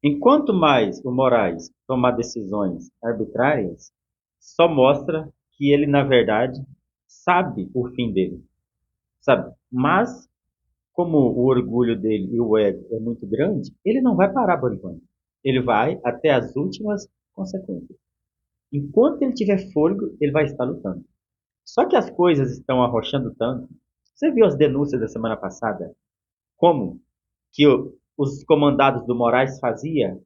Enquanto mais o Moraes tomar decisões arbitrárias, só mostra que ele, na verdade, sabe o fim dele, sabe? Mas, como o orgulho dele e o ego é muito grande, ele não vai parar por enquanto. Ele vai até as últimas consequências. Enquanto ele tiver fôlego, ele vai estar lutando. Só que as coisas estão arrochando tanto. Você viu as denúncias da semana passada? Como que os comandados do Moraes fazia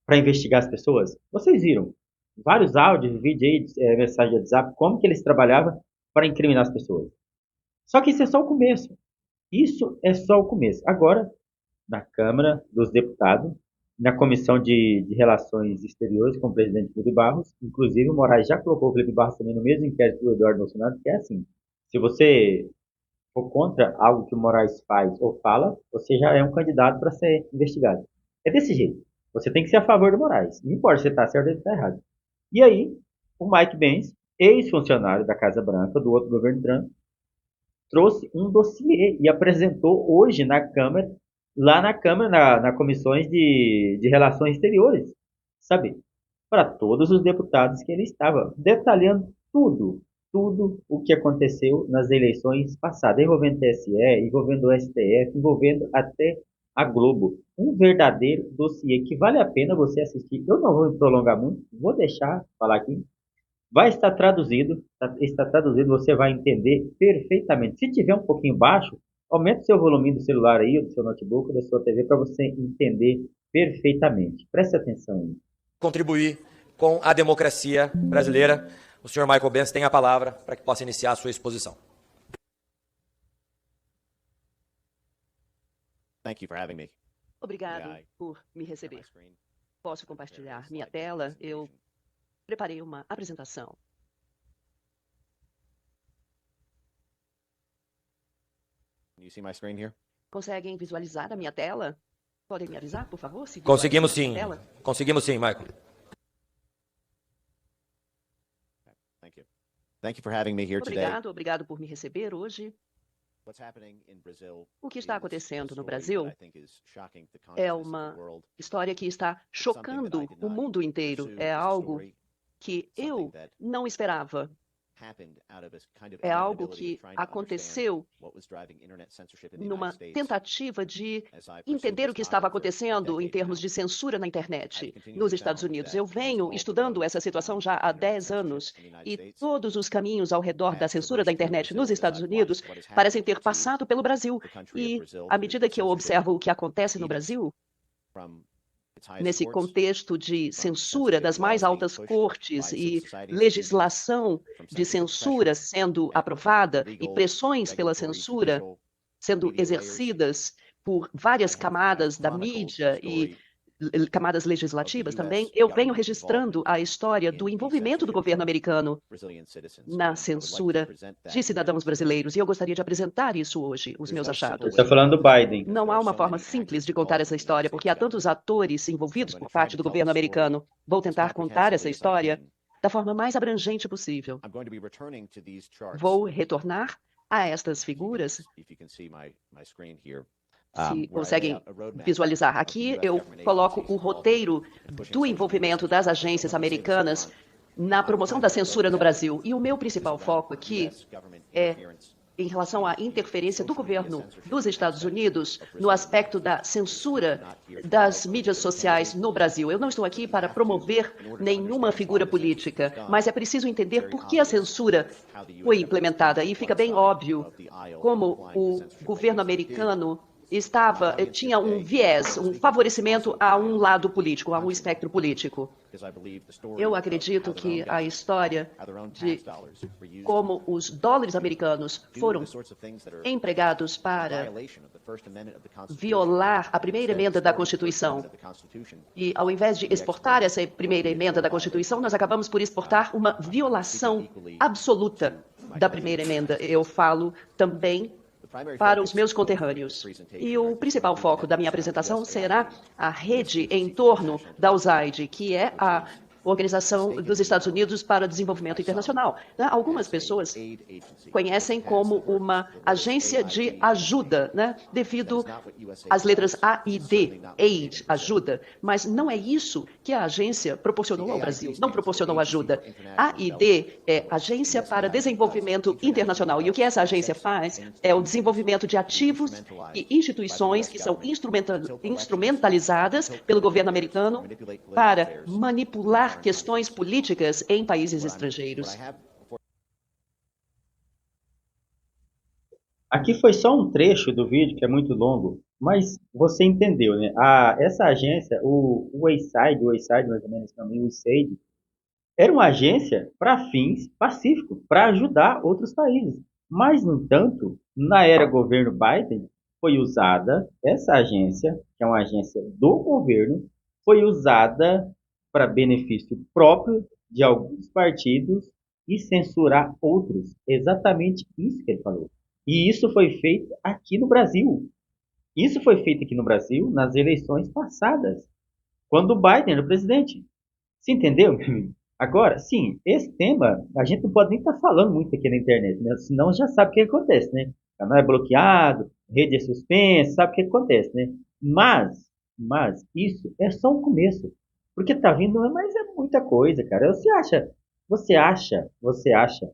para investigar as pessoas? Vocês viram vários áudios, vídeos, mensagem de WhatsApp, como que eles trabalhavam para incriminar as pessoas. Só que isso é só o começo. Isso é só o começo. Agora, na Câmara dos Deputados, na Comissão de Relações Exteriores com o presidente Felipe Barros, inclusive o Moraes já colocou o Felipe Barros também no mesmo inquérito do Eduardo Bolsonaro, que é assim, se você for contra algo que o Moraes faz ou fala, você já é um candidato para ser investigado. É desse jeito. Você tem que ser a favor do Moraes. Não importa se você está certo ou se está errado. E aí, o Mike Pence, ex-funcionário da Casa Branca, do outro governo Trump, trouxe um dossiê e apresentou hoje na Câmara, lá na Câmara, na comissões de Relações Exteriores, sabe? Para todos os deputados que ele estava, detalhando tudo o que aconteceu nas eleições passadas, envolvendo TSE, envolvendo o STF, envolvendo até a Globo. Um verdadeiro dossiê que vale a pena você assistir. Eu não vou me prolongar muito, vou deixar falar aqui. Vai estar traduzido, está traduzido, você vai entender perfeitamente. Se tiver um pouquinho baixo, aumente o seu volume do celular aí, ou do seu notebook, ou da sua TV, para você entender perfeitamente. Preste atenção aí. Contribuir com a democracia brasileira. O senhor Michael Benz tem a palavra para que possa iniciar a sua exposição. Thank you for having me. Obrigado por me receber. Posso compartilhar minha tela? Eu preparei uma apresentação. Can you see my screen here? Conseguem visualizar a minha tela? Podem me avisar, por favor? Se Conseguimos visualizam sim. a tela? Conseguimos sim, Michael. Thank you. Thank you for having me here today. Obrigado por me receber hoje. O que está acontecendo no Brasil é uma história que está chocando o mundo inteiro. É algo que eu não esperava. É algo que aconteceu numa tentativa de entender o que estava acontecendo em termos de censura na internet nos Estados Unidos. Eu venho estudando essa situação já há 10 anos e todos os caminhos ao redor da censura da internet nos Estados Unidos parecem ter passado pelo Brasil. E à medida que eu observo o que acontece no Brasil, nesse contexto de censura das mais altas cortes e legislação de censura sendo aprovada e pressões pela censura sendo exercidas por várias camadas da mídia e camadas legislativas também, eu venho registrando a história do envolvimento do governo americano na censura de cidadãos brasileiros. E eu gostaria de apresentar isso hoje, os meus achados. Você está falando do Biden. Não há uma forma simples de contar essa história, porque há tantos atores envolvidos por parte do governo americano. Vou tentar contar essa história da forma mais abrangente possível. Vou retornar a estas figuras. Se conseguem visualizar aqui, eu coloco o roteiro do envolvimento das agências americanas na promoção da censura no Brasil. E o meu principal foco aqui é em relação à interferência do governo dos Estados Unidos no aspecto da censura das mídias sociais no Brasil. Eu não estou aqui para promover nenhuma figura política, mas é preciso entender por que a censura foi implementada. E fica bem óbvio como o governo americano tinha um viés, um favorecimento a um lado político, a um espectro político. Eu acredito que a história de como os dólares americanos foram empregados para violar a primeira emenda da Constituição. E, ao invés de exportar essa primeira emenda da Constituição, nós acabamos por exportar uma violação absoluta da primeira emenda. Eu falo também para os meus conterrâneos. E o principal foco da minha apresentação será a rede em torno da USAID, que é Organização dos Estados Unidos para o Desenvolvimento Internacional. Né? Algumas pessoas conhecem como uma agência de ajuda, né? Devido às letras A e D, aid, ajuda, mas não é isso que a agência proporcionou ao Brasil, não proporcionou ajuda. A e D é Agência para Desenvolvimento Internacional, e o que essa agência faz é o desenvolvimento de ativos e instituições que são instrumentalizadas pelo governo americano para manipular questões políticas em países estrangeiros. Aqui foi só um trecho do vídeo, que é muito longo, mas você entendeu, né? Essa agência, o USAID mais ou menos também, o USAID, era uma agência para fins pacíficos, para ajudar outros países. Mas, no entanto, na era governo Biden, foi usada essa agência, que é uma agência do governo, foi usada para benefício próprio de alguns partidos e censurar outros. Exatamente isso que ele falou. E isso foi feito aqui no Brasil. Isso foi feito aqui no Brasil nas eleições passadas, quando o Biden era o presidente. Você entendeu? Agora, sim, esse tema a gente não pode nem estar falando muito aqui na internet, né? Senão já sabe o que acontece, né? O canal é bloqueado, rede é suspensa, sabe o que acontece, né? Mas isso é só um começo. Porque tá vindo, mas é muita coisa, cara. Você acha